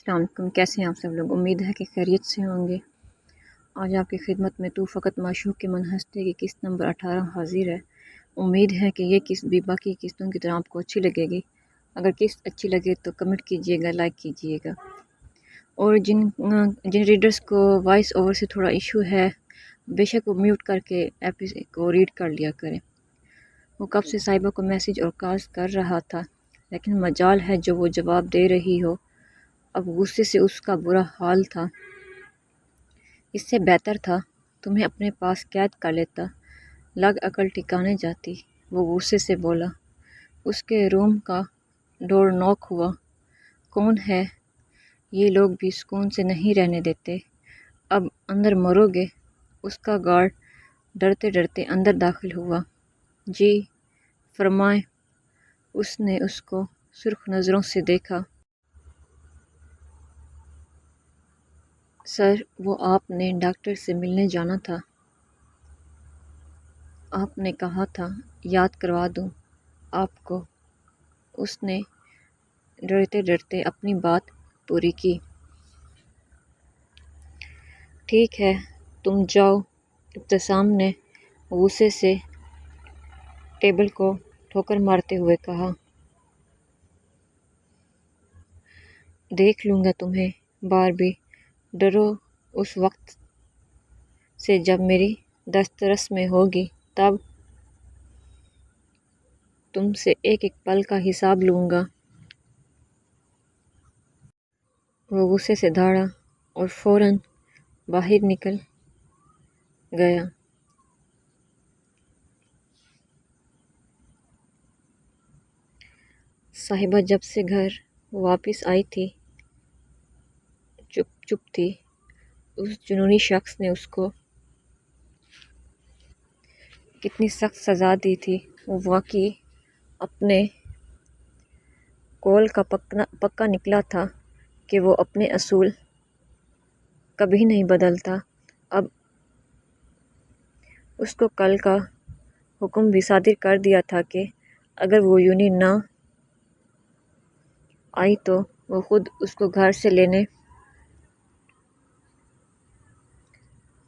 السلام علیکم، کیسے ہیں آپ سب لوگ؟ امید ہے کہ خیریت سے ہوں گے۔ آج آپ کی خدمت میں تو فقط معشوق کے منحصرے کی قسط نمبر 18 حاضر ہے۔ امید ہے کہ یہ قسط بھی باقی قسطوں کی طرح آپ کو اچھی لگے گی۔ اگر قسط اچھی لگے تو کمنٹ کیجیے گا، لائک کیجیے گا۔ اور جن ریڈرز کو وائس اوور سے تھوڑا ایشو ہے، بے شک وہ میوٹ کر کے ایپیسوڈ کو ریڈ کر لیا کریں۔ وہ کب سے صاحبہ کو میسیج اور کالز کر رہا تھا، لیکن مجال ہے جو وہ جواب دے رہی ہو۔ اب غصے سے اس کا برا حال تھا۔ اس سے بہتر تھا تمہیں اپنے پاس قید کر لیتا، لگ عقل ٹھکانے جاتی۔ وہ غصے سے بولا۔ اس کے روم کا ڈور ناک ہوا۔ کون ہے؟ یہ لوگ بھی سکون سے نہیں رہنے دیتے۔ اب اندر مرو گے؟ اس کا گارڈ ڈرتے ڈرتے اندر داخل ہوا۔ جی فرمائیں۔ اس نے اس کو سرخ نظروں سے دیکھا۔ سر، وہ آپ نے ڈاکٹر سے ملنے جانا تھا۔ آپ نے کہا تھا یاد کروا دوں آپ کو۔ اس نے ڈرتے ڈرتے اپنی بات پوری کی۔ ٹھیک ہے تم جاؤ، ابتسام نے غصے سے ٹیبل کو ٹھوکر مارتے ہوئے کہا۔ دیکھ لوں گا تمہیں باربی، ڈرو اس وقت سے جب میری دسترس میں ہوگی، تب تم سے ایک ایک پل کا حساب لوں گا۔ وہ غصے سے دھاڑا اور فوراً باہر نکل گیا۔ صاحبہ جب سے گھر واپس آئی تھی چپ چپ تھی۔ اس جنونی شخص نے اس کو کتنی سخت سزا دی تھی۔ وہ واقعی اپنے قول کا پکا نکلا تھا کہ وہ اپنے اصول کبھی نہیں بدلتا۔ اب اس کو کل کا حکم بھی صادر کر دیا تھا کہ اگر وہ یونین نہ آئی تو وہ خود اس کو گھر سے لینے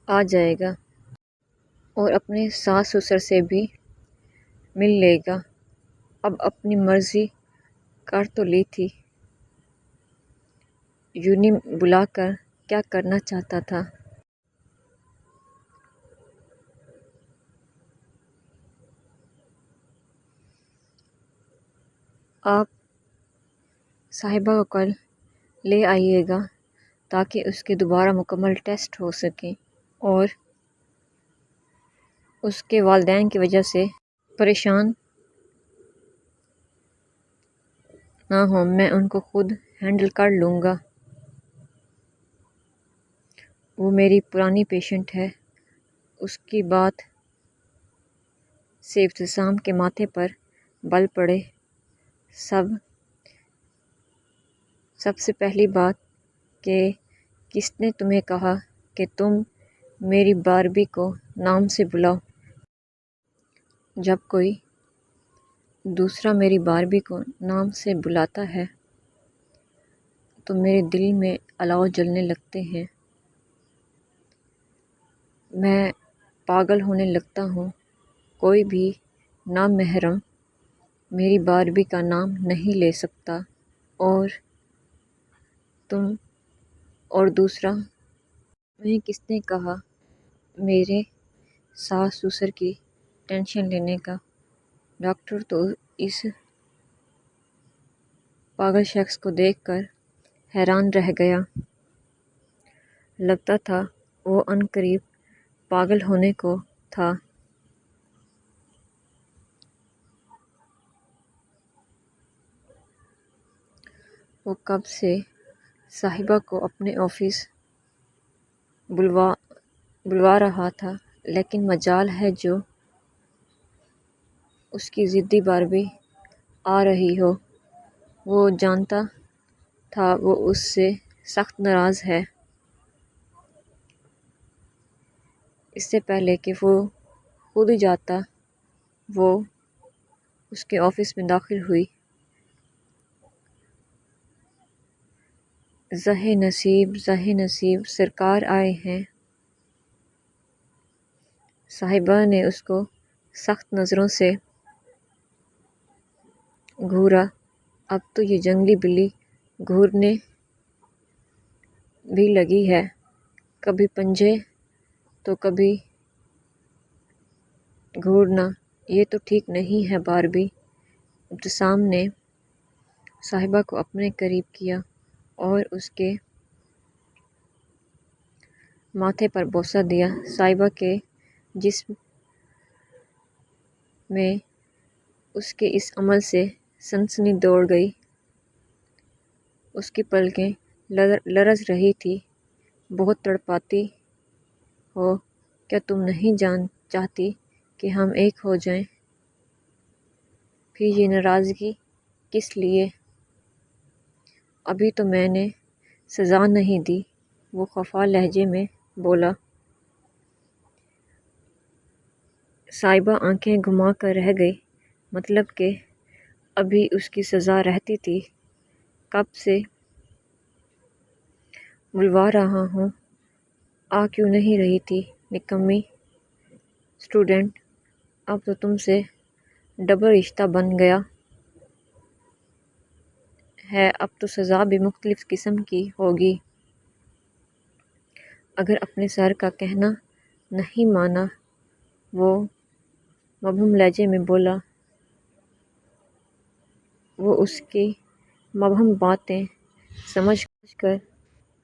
آ جائے گا اور اپنے ساس سسر سے بھی مل لے گا۔ اب اپنی مرضی کر تو لی تھی، یونین بلا کر کیا کرنا چاہتا تھا؟ آپ صاحبہ کو کل لے آئیے گا تاکہ اس کے دوبارہ مکمل ٹیسٹ ہو سکیں اور اس کے والدین کی وجہ سے پریشان نہ ہوں۔ میں ان کو خود ہینڈل کر لوں گا۔ وہ میری پرانی پیشنٹ ہے۔ اس کی بات سے ابتسام کے ماتھے پر بل پڑے۔ سب سے پہلی بات کہ کس نے تمہیں کہا کہ تم میری باربی کو نام سے بلاؤ؟ جب کوئی دوسرا میری باربی کو نام سے بلاتا ہے تو میرے دل میں الاؤ جلنے لگتے ہیں۔ میں پاگل ہونے لگتا ہوں۔ کوئی بھی نامحرم میری باربی کا نام نہیں لے سکتا۔ اور تم اور دوسرا تمہیں کس نے کہا میرے ساس سسر کی ٹینشن لینے کا؟ ڈاکٹر تو اس پاگل شخص کو دیکھ کر حیران رہ گیا۔ لگتا تھا وہ عنقریب پاگل ہونے کو تھا۔ وہ کب سے صاحبہ کو اپنے آفس بلوا رہا تھا، لیکن مجال ہے جو اس کی ضدی باربی آ رہی ہو۔ وہ جانتا تھا وہ اس سے سخت ناراض ہے۔ اس سے پہلے کہ وہ خود جاتا، وہ اس کے آفس میں داخل ہوئی۔ زہ نصیب سرکار آئے ہیں۔ صاحبہ نے اس کو سخت نظروں سے گھورا۔ اب تو یہ جنگلی بلی گھورنے بھی لگی ہے، کبھی پنجے تو کبھی گھورنا، یہ تو ٹھیک نہیں ہے باربی۔ ابتسام نے صاحبہ کو اپنے قریب کیا اور اس کے ماتھے پر بوسہ دیا۔ صاحبہ کے جسم میں اس کے اس عمل سے سنسنی دوڑ گئی۔ اس کی پلکیں لرز رہی تھی۔ بہت تڑپاتی ہو، کیا تم نہیں چاہتی کہ ہم ایک ہو جائیں؟ پھر یہ ناراضگی کس لیے؟ ابھی تو میں نے سزا نہیں دی، وہ خفا لہجے میں بولا۔ صاحبہ آنکھیں گھما کر رہ گئی۔ مطلب کہ ابھی اس کی سزا رہتی تھی؟ کب سے بلوا رہا ہوں، آ کیوں نہیں رہی تھی نکمی اسٹوڈنٹ؟ اب تو تم سے ڈبل رشتہ بن گیا ہے، اب تو سزا بھی مختلف قسم کی ہوگی۔ اگر اپنے سر کا کہنا نہیں مانا، وہ مبہم لہجے میں بولا۔ وہ اس کی مبہم باتیں سمجھ کر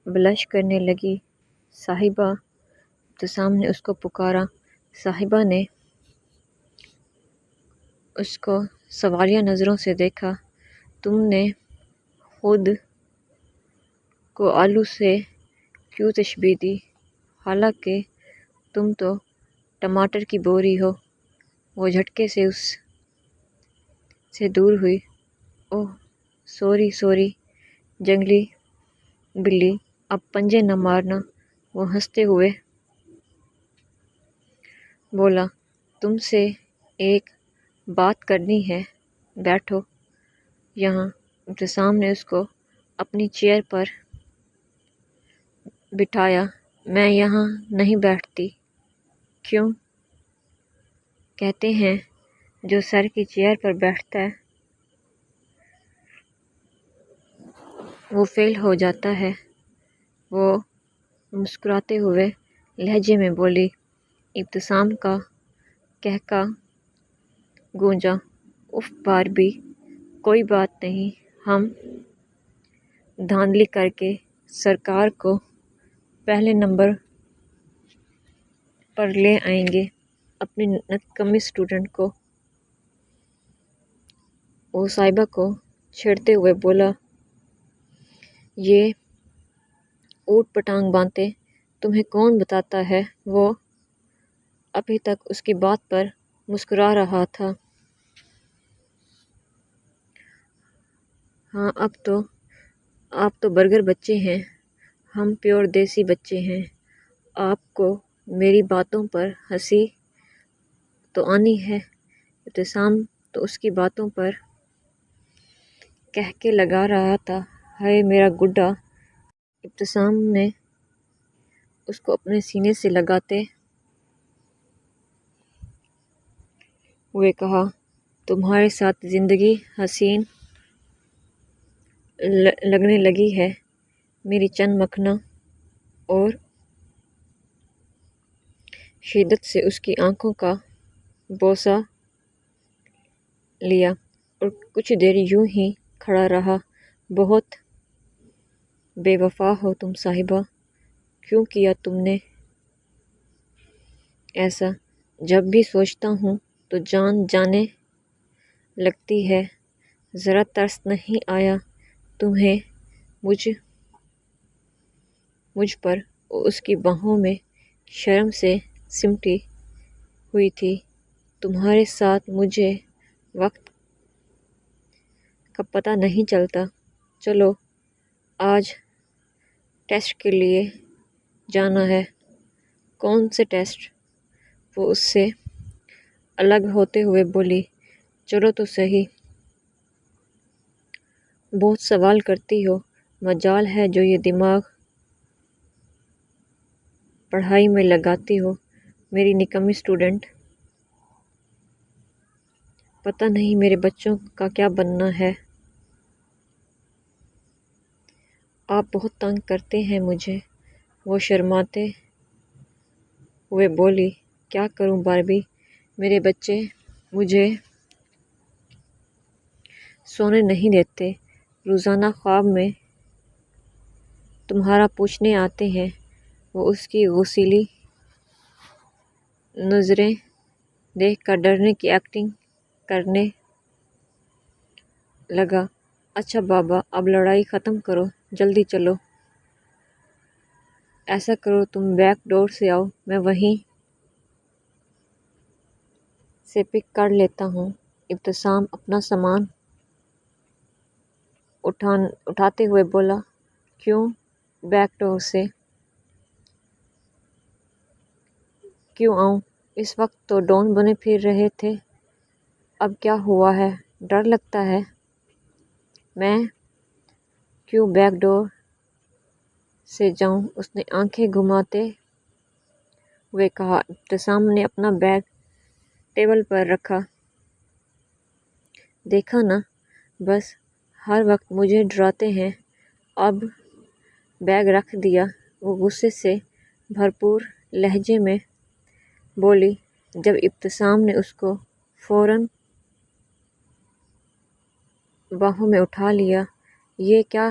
بلش کرنے لگی۔ صاحبہ، ابتسام نے اس کو پکارا۔ صاحبہ نے اس کو سوالیہ نظروں سے دیکھا۔ تم نے خود کو آلو سے کیوں تشبیہ دی؟ حالانکہ تم تو ٹماٹر کی بوری ہو۔ وہ جھٹکے سے اس سے دور ہوئی۔ اوہ سوری جنگلی بلی، اب پنجے نہ مارنا، وہ ہنستے ہوئے بولا۔ تم سے ایک بات کرنی ہے، بیٹھو یہاں۔ ابتسام نے اس کو اپنی چیئر پر بٹھایا۔ میں یہاں نہیں بیٹھتی۔ کیوں؟ کہتے ہیں جو سر کی چیئر پر بیٹھتا ہے وہ فیل ہو جاتا ہے، وہ مسکراتے ہوئے لہجے میں بولی۔ ابتسام کا قہقہ گونجا۔ اف باربی، کوئی بات نہیں، ہم دھاندلی کر کے سرکار کو پہلے نمبر پر لے آئیں گے۔ اپنی نکمی اسٹوڈنٹ کو وہ صاحبہ کو چھیڑتے ہوئے بولا۔ یہ اوٹ پٹانگ باتیں تمہیں کون بتاتا ہے؟ وہ ابھی تک اس کی بات پر مسکرا رہا تھا۔ ہاں آپ تو برگر بچے ہیں، ہم پیور دیسی بچے ہیں۔ آپ کو میری باتوں پر ہنسی تو آنی ہے۔ ابتسام تو اس کی باتوں پر قہقہے لگا رہا تھا۔ ہائے میرا گڈا! ابتسام نے اس کو اپنے سینے سے لگاتے ہوئے کہا۔ تمہارے ساتھ زندگی حسین لگنے لگی ہے میری چند مکھنا، اور شدت سے اس کی آنکھوں کا بوسہ لیا اور کچھ دیر یوں ہی کھڑا رہا۔ بہت بے وفا ہو تم صاحبہ، کیوں کیا تم نے ایسا؟ جب بھی سوچتا ہوں تو جان جانے لگتی ہے۔ ذرا ترس نہیں آیا تمہیں مجھ پر؟ وہ اس کی باہوں میں شرم سے سمٹی ہوئی تھی۔ تمہارے ساتھ مجھے وقت کا پتہ نہیں چلتا۔ چلو آج ٹیسٹ کے لیے جانا ہے۔ کون سے ٹیسٹ؟ وہ اس سے الگ ہوتے ہوئے بولی۔ چلو تو صحیح، بہت سوال کرتی ہو، مجال ہے جو یہ دماغ پڑھائی میں لگاتی ہو میری نکمی اسٹوڈنٹ۔ پتہ نہیں میرے بچوں کا کیا بننا ہے۔ آپ بہت تنگ کرتے ہیں مجھے۔ وہ شرماتے ہوئے بولی، کیا کروں باربی، میرے بچے مجھے سونے نہیں دیتے، روزانہ خواب میں تمہارا پوچھنے آتے ہیں۔ وہ اس کی غصیلی نظریں دیکھ کر ڈرنے کی ایکٹنگ کرنے لگا۔ اچھا بابا، اب لڑائی ختم کرو، جلدی چلو۔ ایسا کرو تم بیک ڈور سے آؤ، میں وہیں سے پک کر لیتا ہوں۔ ابتسام اپنا سامان اٹھاتے ہوئے بولا، کیوں بیک ڈور سے کیوں آؤں؟ اس وقت تو ڈون بنے پھر رہے تھے، اب کیا ہوا ہے؟ ڈر لگتا ہے؟ میں کیوں بیک ڈور سے جاؤں؟ اس نے آنکھیں گھماتے ہوئے کہا۔ ابتسام نے اپنا بیگ ٹیبل پر رکھا۔ دیکھا نا، بس ہر وقت مجھے ڈراتے ہیں۔ اب بیگ رکھ دیا۔ وہ غصے سے بھرپور لہجے میں بولی۔ جب ابتسام نے اس کو فوراً باہوں میں اٹھا لیا۔ یہ کیا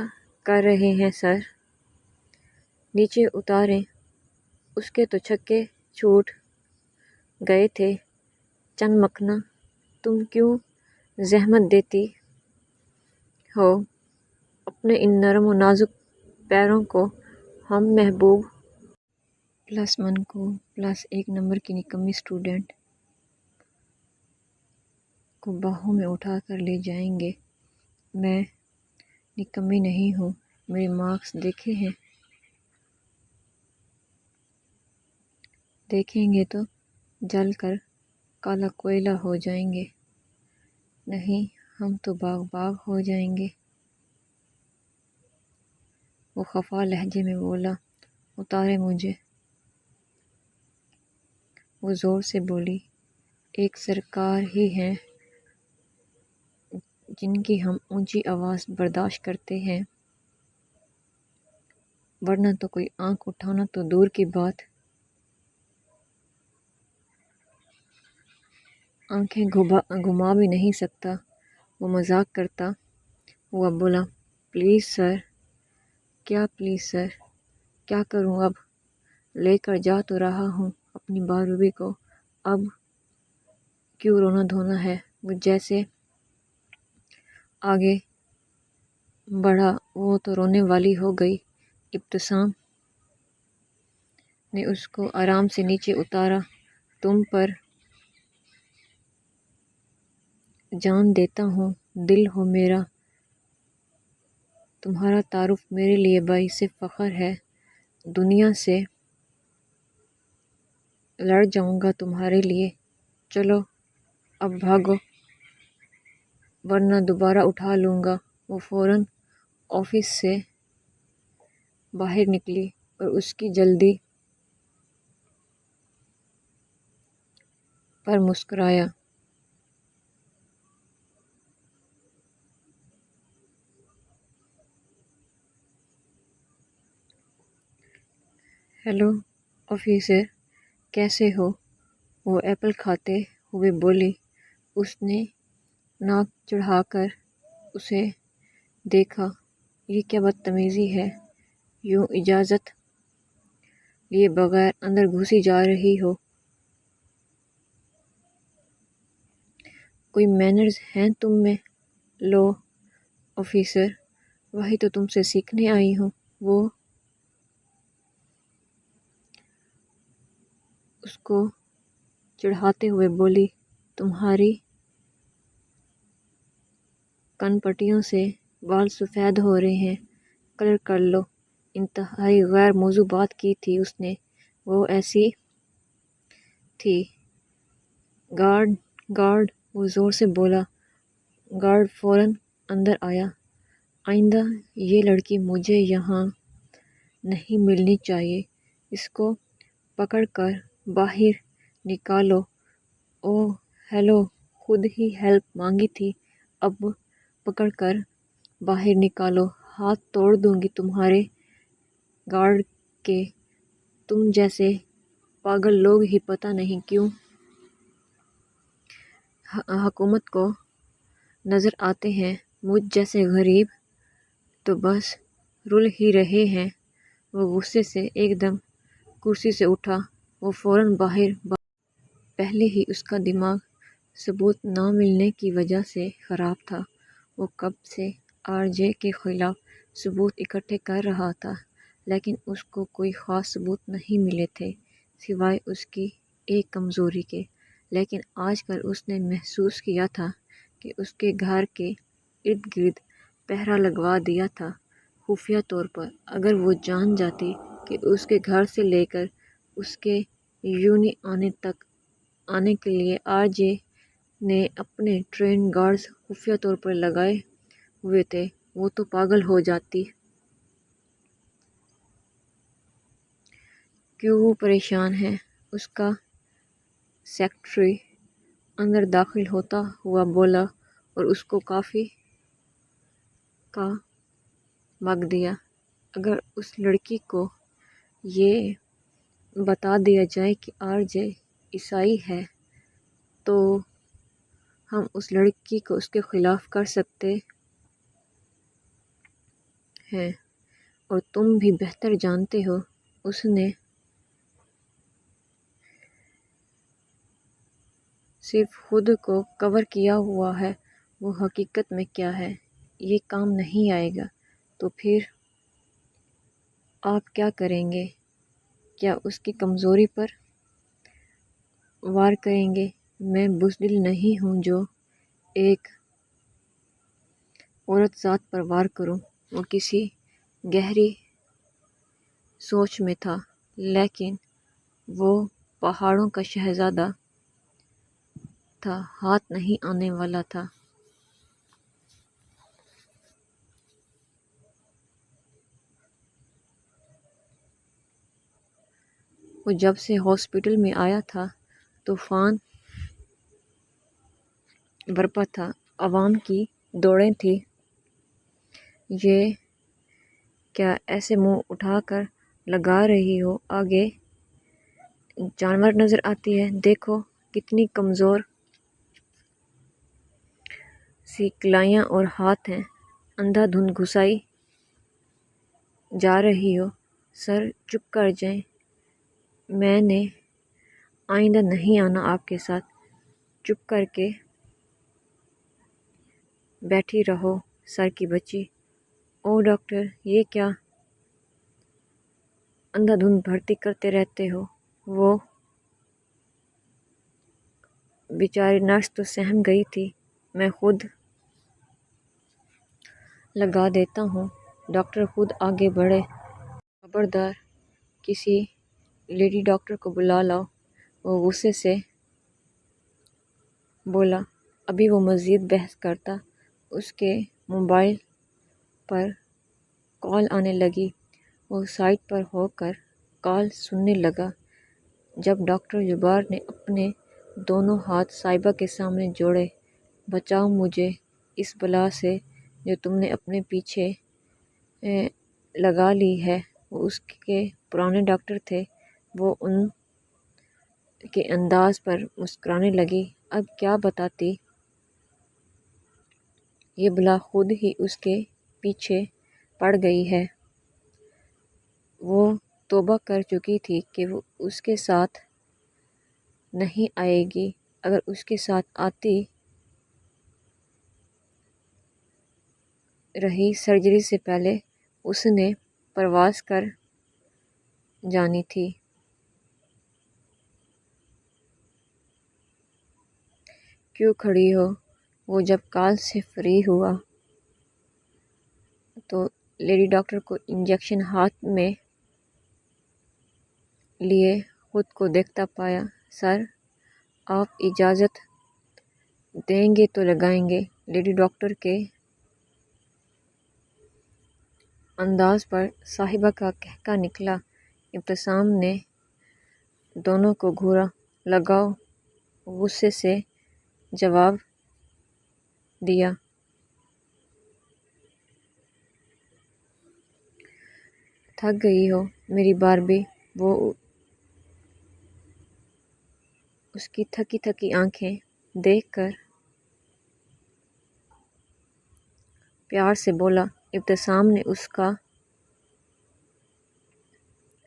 کر رہے ہیں سر؟ نیچے اتاریں۔ اس کے تو چھکے چھوٹ گئے تھے۔ چند مکھنا، تم کیوں زحمت دیتی ہو اپنے ان نرم و نازک پیروں کو؟ ہم محبوب +1 کو +1 نمبر کی نکمی اسٹوڈنٹ کو باہوں میں اٹھا کر لے جائیں گے۔ میں نکمی نہیں ہوں، میرے مارکس دیکھے ہیں؟ دیکھیں گے تو جل کر کالا کوئلہ ہو جائیں گے۔ نہیں، ہم تو باغ باغ ہو جائیں گے۔ وہ خفا لہجے میں بولا۔ اتارے مجھے۔ وہ زور سے بولی۔ ایک سرکار ہی ہیں جن کی ہم اونچی آواز برداشت کرتے ہیں، ورنہ تو کوئی آنکھ اٹھانا تو دور کی بات، آنکھیں گھما بھی نہیں سکتا۔ وہ مذاق کرتا ہوا بولا، پلیز سر۔ کیا پلیز سر؟ کیا کروں اب؟ لے کر جا تو رہا ہوں اپنی باربی کو، اب کیوں رونا دھونا ہے؟ وہ جیسے آگے بڑھا وہ تو رونے والی ہو گئی۔ ابتسام نے اس کو آرام سے نیچے اتارا۔ تم پر جان دیتا ہوں، دل ہو میرا، تمہارا تعارف میرے لیے باعث فخر ہے۔ دنیا سے لڑ جاؤں گا تمہارے لیے۔ چلو اب بھاگو ورنہ دوبارہ اٹھا لوں گا۔ وہ فوراً آفس سے باہر نکلی اور اس کی جلدی پر مسکرایا۔ ہیلو آفیسر، کیسے ہو؟ وہ ایپل کھاتے ہوئے بولی۔ اس نے ناک چڑھا کر اسے دیکھا۔ یہ کیا بدتمیزی ہے؟ یوں اجازت لیے بغیر اندر گھسی جا رہی ہو؟ کوئی مینرز ہیں تم میں؟ لو آفیسر، وہی تو تم سے سیکھنے آئی ہوں۔ وہ اس کو چڑھاتے ہوئے بولی، تمہاری کن پٹیوں سے بال سفید ہو رہے ہیں، کلر کر لو۔ انتہائی غیر موزوں بات کی تھی اس نے۔ وہ ایسی تھی۔ گارڈ گارڈ، وہ زور سے بولا۔ گارڈ فوراً اندر آیا۔ آئندہ یہ لڑکی مجھے یہاں نہیں ملنی چاہیے۔ اس کو پکڑ کر باہر نکالو۔ اوہ ہیلو، خود ہی ہیلپ مانگی تھی، اب پکڑ کر باہر نکالو۔ ہاتھ توڑ دوں گی تمہارے گارڈ کے۔ تم جیسے پاگل لوگ ہی پتہ نہیں کیوں حکومت کو نظر آتے ہیں، مجھ جیسے غریب تو بس رل ہی رہے ہیں۔ وہ غصے سے ایک دم کرسی سے اٹھا۔ وہ فوراً باہر پہلے ہی اس کا دماغ ثبوت نہ ملنے کی وجہ سے خراب تھا۔ وہ کب سے آر جے کے خلاف ثبوت اکٹھے کر رہا تھا، لیکن اس کو کوئی خاص ثبوت نہیں ملے تھے سوائے اس کی ایک کمزوری کے۔ لیکن آج کل اس نے محسوس کیا تھا کہ اس کے گھر کے ارد گرد پہرہ لگوا دیا تھا خفیہ طور پر۔ اگر وہ جان جاتی کہ اس کے گھر سے لے کر اس کے یونین آنے کے لیے آر جے نے اپنے ٹرینڈ گارڈز خفیہ طور پر لگائے ہوئے تھے، وہ تو پاگل ہو جاتی۔ کیوں وہ پریشان ہے؟ اس کا سیکرٹری اندر داخل ہوتا ہوا بولا اور اس کو کافی کا مگ دیا۔ اگر اس لڑکی کو یہ بتا دیا جائے کہ آر جے عیسائی ہے تو ہم اس لڑکی کو اس کے خلاف کر سکتے ہیں، اور تم بھی بہتر جانتے ہو اس نے صرف خود کو کور کیا ہوا ہے، وہ حقیقت میں کیا ہے۔ یہ کام نہیں آئے گا تو پھر آپ کیا کریں گے؟ کیا اس کی کمزوری پر وار کریں گے؟ میں بزدل نہیں ہوں جو ایک عورت ذات پر وار کروں۔ وہ کسی گہری سوچ میں تھا، لیکن وہ پہاڑوں کا شہزادہ تھا، ہاتھ نہیں آنے والا تھا۔ وہ جب سے ہاسپٹل میں آیا تھا طوفان برپا تھا، عوام کی دوڑیں تھیں۔ یہ کیا ایسے منہ اٹھا کر لگا رہی ہو؟ آگے جانور نظر آتی ہے، دیکھو کتنی کمزور سی کلائی اور ہاتھ ہیں، اندھا دھند گھسائی جا رہی ہو۔ سر چپ کر جائیں، میں نے آئندہ نہیں آنا آپ کے ساتھ۔ چپ کر کے بیٹھی رہو سر کی بچی۔ اوہ ڈاکٹر، یہ کیا اندھا دھند بھرتی کرتے رہتے ہو؟ وہ بیچاری نرس تو سہم گئی تھی، میں خود لگا دیتا ہوں۔ ڈاکٹر خود آگے بڑھے۔ خبردار، کسی لیڈی ڈاکٹر کو بلا لاؤ، وہ غصے سے بولا۔ ابھی وہ مزید بحث کرتا، اس کے موبائل پر کال آنے لگی۔ وہ سائٹ پر ہو کر کال سننے لگا۔ جب ڈاکٹر جبار نے اپنے دونوں ہاتھ صاحبہ کے سامنے جوڑے، بچاؤ مجھے اس بلا سے جو تم نے اپنے پیچھے لگا لی ہے۔ وہ اس کے پرانے ڈاکٹر تھے۔ وہ ان کے انداز پر مسکرانے لگی۔ اب کیا بتاتی؟ یہ بلا خود ہی اس کے پیچھے پڑ گئی ہے۔ وہ توبہ کر چکی تھی کہ وہ اس کے ساتھ نہیں آئے گی۔ اگر اس کے ساتھ آتی رہی سرجری سے پہلے اس نے پرواز کر جانی تھی۔ کیوں کھڑی ہو؟ وہ جب کال سے فری ہوا تو لیڈی ڈاکٹر کو انجیکشن ہاتھ میں لیے خود کو دیکھتا پایا۔ سر، آپ اجازت دیں گے تو لگائیں گے۔ لیڈی ڈاکٹر کے انداز پر صاحبہ کا کہکا نکلا۔ ابتسام نے دونوں کو گھورا۔ لگاؤ، غصے سے جواب دیا۔ تھک گئی ہو میری باربی؟ وہ اس کی تھکی تھکی آنکھیں دیکھ کر پیار سے بولا۔ ابتسام نے اس کا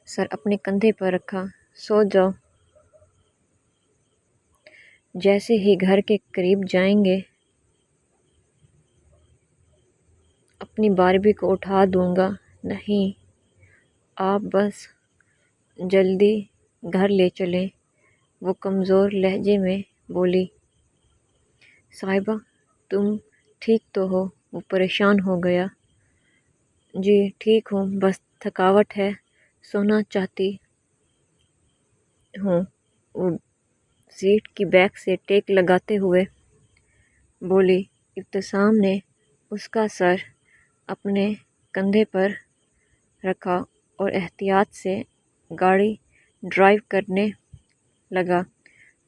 سر اپنے کندھے پر رکھا۔ سو جاؤ۔ جیسے ہی گھر کے قریب جائیں گے اپنی باربی کو اٹھا دوں گا۔ نہیں، آپ بس جلدی گھر لے چلیں، وہ کمزور لہجے میں بولی۔ صاحبہ تم ٹھیک تو ہو؟ وہ پریشان ہو گیا۔ جی ٹھیک ہوں، بس تھکاوٹ ہے، سونا چاہتی ہوں، وہ سیٹ کی بیک سے ٹیک لگاتے ہوئے بولی۔ ابتسام نے اس کا سر اپنے کندھے پر رکھا اور احتیاط سے گاڑی ڈرائیو کرنے لگا۔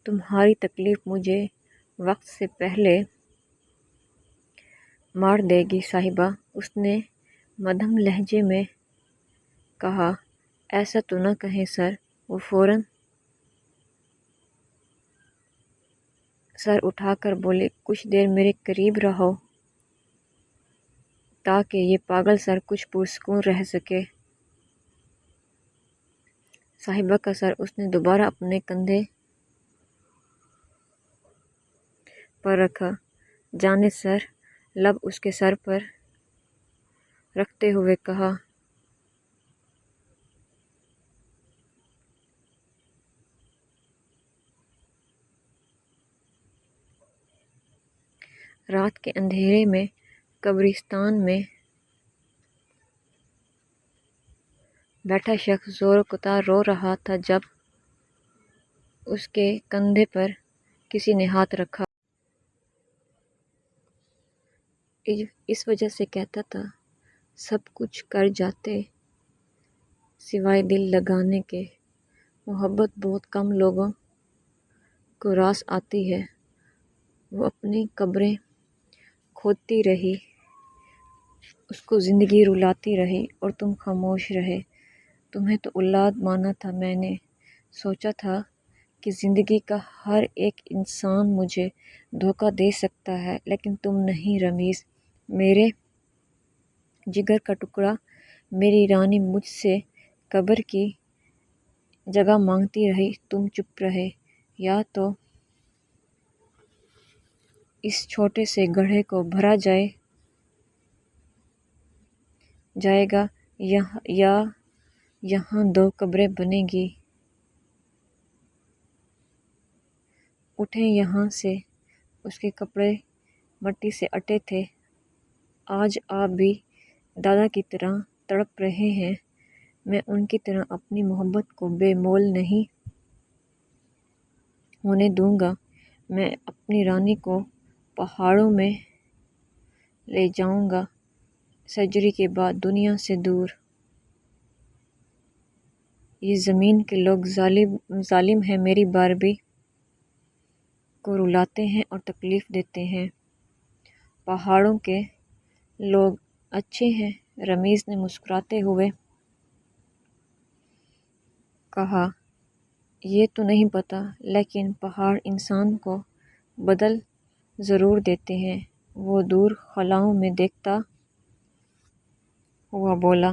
تمہاری تکلیف مجھے وقت سے پہلے مار دے گی صاحبہ، اس نے مدھم لہجے میں کہا۔ ایسا تو نہ کہیں سر، وہ فوراً سر اٹھا کر بولے۔ کچھ دیر میرے قریب رہو تاکہ یہ پاگل سر کچھ پرسکون رہ سکے۔ صاحبہ کا سر اس نے دوبارہ اپنے کندھے پر رکھا۔ جانے سر، لب اس کے سر پر رکھتے ہوئے کہا۔ رات کے اندھیرے میں قبرستان میں بیٹھا شخص زور و قطار رو رہا تھا جب اس کے کندھے پر کسی نے ہاتھ رکھا۔ اس وجہ سے کہتا تھا سب کچھ کر جاتے سوائے دل لگانے کے۔ محبت بہت کم لوگوں کو راس آتی ہے۔ وہ اپنی قبریں کھودتی رہی، اس کو زندگی رلاتی رہی اور تم خاموش رہے۔ تمہیں تو اولاد مانا تھا میں نے، سوچا تھا کہ زندگی کا ہر ایک انسان مجھے دھوکہ دے سکتا ہے، لیکن تم نہیں رمیز، میرے جگر کا ٹکڑا، میری رانی مجھ سے قبر کی جگہ مانگتی رہی، تم چپ رہے۔ یا تو اس چھوٹے سے گڑھے کو بھرا جائے گا یا یہاں دو قبریں بنیں گی۔ اٹھیں یہاں سے۔ اس کے کپڑے مٹی سے اٹے تھے۔ آج آپ بھی دادا کی طرح تڑپ رہے ہیں، میں ان کی طرح اپنی محبت کو بے مول نہیں ہونے دوں گا۔ میں اپنی رانی کو پہاڑوں میں لے جاؤں گا، سرجری کے بعد دنیا سے دور۔ یہ زمین کے لوگ ظالم ہیں، میری باربی کو رلاتے ہیں اور تکلیف دیتے ہیں۔ پہاڑوں کے لوگ اچھے ہیں، رمیز نے مسکراتے ہوئے کہا۔ یہ تو نہیں پتہ، لیکن پہاڑ انسان کو بدل ضرور دیتے ہیں، وہ دور خلاؤں میں دیکھتا ہوا بولا۔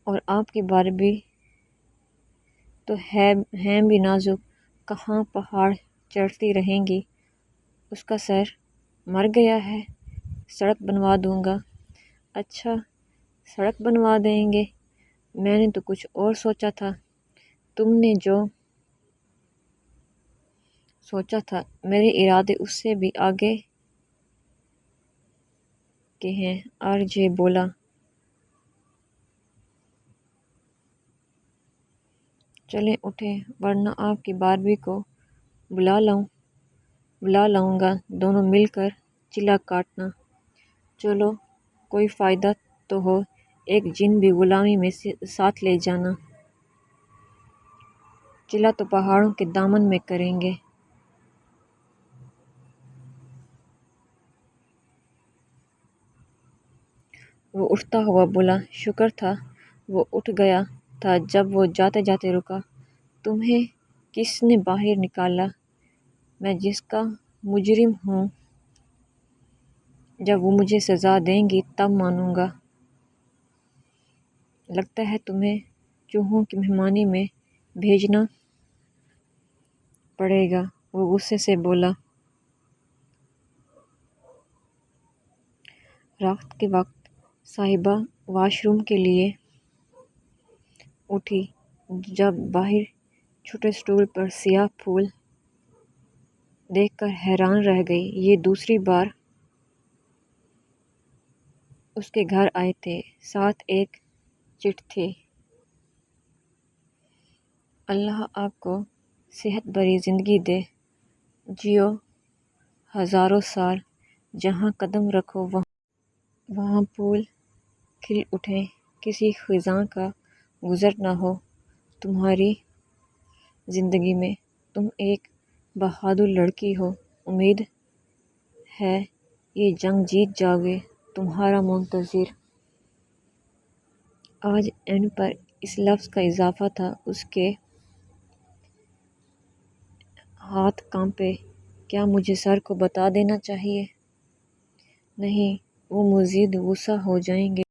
اور آپ کی باربی تو ہیں بھی نازک، کہاں پہاڑ چڑھتی رہیں گی؟ اس کا سر مر گیا ہے، سڑک بنوا دوں گا۔ اچھا، سڑک بنوا دیں گے؟ میں نے تو کچھ اور سوچا تھا۔ تم نے جو سوچا تھا، میرے ارادے اس سے بھی آگے کے ہیں، آر جے بولا۔ چلیں اٹھیں ورنہ آپ کی باربی کو بلا لاؤں گا۔ دونوں مل کر چلا کاٹنا۔ چلو کوئی فائدہ تو ہو، ایک جن بھی غلامی میں ساتھ لے جانا۔ چلا تو پہاڑوں کے دامن میں کریں گے۔ وہ اٹھتا ہوا بولا، شکر تھا وہ اٹھ گیا تھا جب وہ جاتے جاتے رکا۔ تمہیں کس نے باہر نکالا؟ میں جس کا مجرم ہوں، جب وہ مجھے سزا دیں گی تب مانوں گا۔ لگتا ہے تمہیں چوہوں کی مہمانی میں بھیجنا پڑے گا، وہ غصے سے بولا۔ رات کے وقت صاحبہ واش روم کے لیے اٹھی، جب باہر چھوٹے اسٹول پر سیاہ پھول دیکھ کر حیران رہ گئی۔ یہ دوسری بار اس کے گھر آئے تھے، ساتھ ایک چٹھی۔ اللہ آپ کو صحت بھری زندگی دے، جیو ہزاروں سال، جہاں قدم رکھو وہاں پھول کھل اٹھیں، کسی خزاں کا گزر نہ ہو تمہاری زندگی میں، تم ایک بہادر لڑکی ہو، امید ہے یہ جنگ جیت جاؤ گے، تمہارا منتظر۔ آج اینڈ پر اس لفظ کا اضافہ تھا۔ اس کے ہاتھ کانپے۔ کیا مجھے سر کو بتا دینا چاہیے؟ نہیں، وہ مزید غصہ ہو جائیں گے۔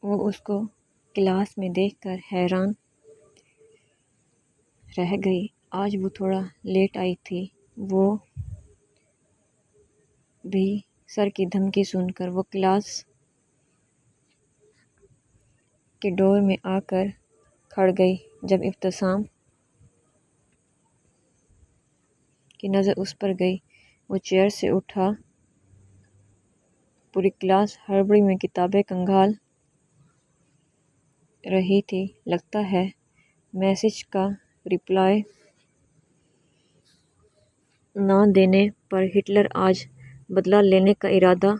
وہ اس کو کلاس میں دیکھ کر حیران رہ گئی۔ آج وہ تھوڑا لیٹ آئی تھی۔ وہ بھی سر کی دھمکی سن کر وہ کلاس کے ڈور میں آ کر کھڑ گئی۔ جب ابتسام کی نظر اس پر گئی، وہ چیئر سے اٹھا۔ پوری کلاس ہڑبڑی میں کتابیں کھنگال رہی تھی۔ لگتا ہے میسج کا رپلائی نہ دینے پر ہٹلر آج بدلہ لینے کا ارادہ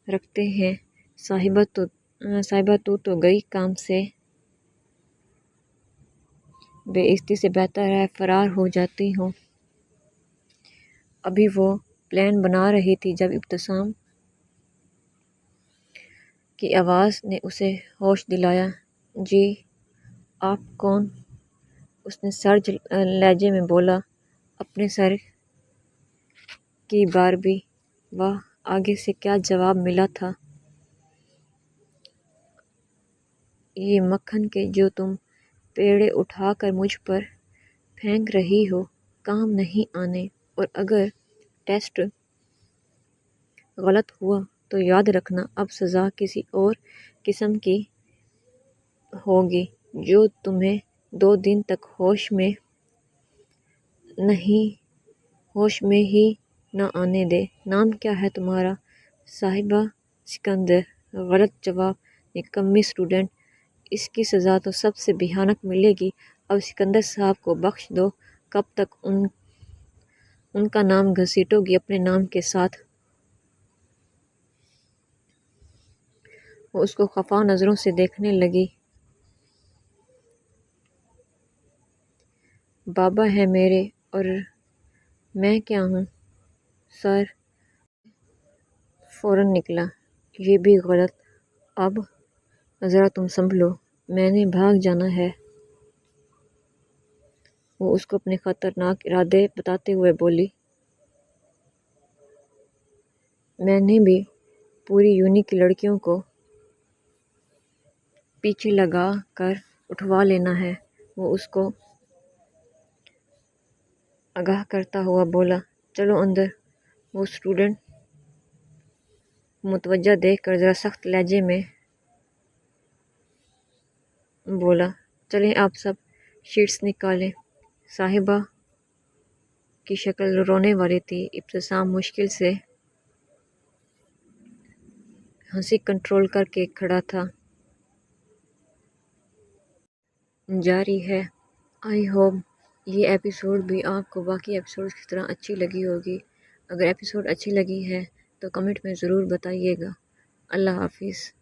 رکھتے ہیں۔ صاحبہ تو گئی کام سے، بے عزتی سے بہتر ہے فرار ہو جاتی ہوں۔ ابھی وہ پلان بنا رہی تھی جب ابتسام کی آواز نے اسے ہوش دلایا۔ جی آپ کون؟ اس نے سرد لہجے میں بولا۔ اپنے سر کی باربی۔ واہ، آگے سے کیا جواب ملا تھا؟ یہ مکھن کے جو تم پیڑے اٹھا کر مجھ پر پھینک رہی ہو کام نہیں آنے، اور اگر ٹیسٹ غلط ہوا تو یاد رکھنا اب سزا کسی اور قسم کی ہوگی جو تمہیں 2 دن تک ہوش میں ہی نہ آنے دے۔ نام کیا ہے تمہارا؟ صاحبہ سکندر۔ غلط جواب، نکمی اسٹوڈنٹ۔ اس کی سزا تو سب سے بھیانک ملے گی۔ اب سکندر صاحب کو بخش دو، کب تک ان کا نام گھسیٹو گی اپنے نام کے ساتھ؟ وہ اس کو خفا نظروں سے دیکھنے لگی۔ بابا ہیں میرے، اور میں کیا ہوں؟ سر فوراً نکلا۔ یہ بھی غلط۔ اب ذرا تم سنبھلو، میں نے بھاگ جانا ہے۔ وہ اس کو اپنے خطرناک ارادے بتاتے ہوئے بولی۔ میں نے بھی پوری یونی کی لڑکیوں کو پیچھے لگا کر اٹھوا لینا ہے۔ وہ اس کو آگاہ کرتا ہوا بولا۔ چلو اندر۔ وہ اسٹوڈنٹ متوجہ دیکھ کر ذرا سخت لہجے میں بولا، چلیں آپ سب شیٹس نکالیں۔ صاحبہ کی شکل رونے والی تھی۔ ابتسام مشکل سے ہنسی کنٹرول کر کے کھڑا تھا۔ جاری ہے۔ آئی ہوپ یہ ایپیسوڈ بھی آپ کو باقی ایپیسوڈز کی طرح اچھی لگی ہوگی۔ اگر ایپیسوڈ اچھی لگی ہے تو کمنٹ میں ضرور بتائیے گا۔ اللہ حافظ۔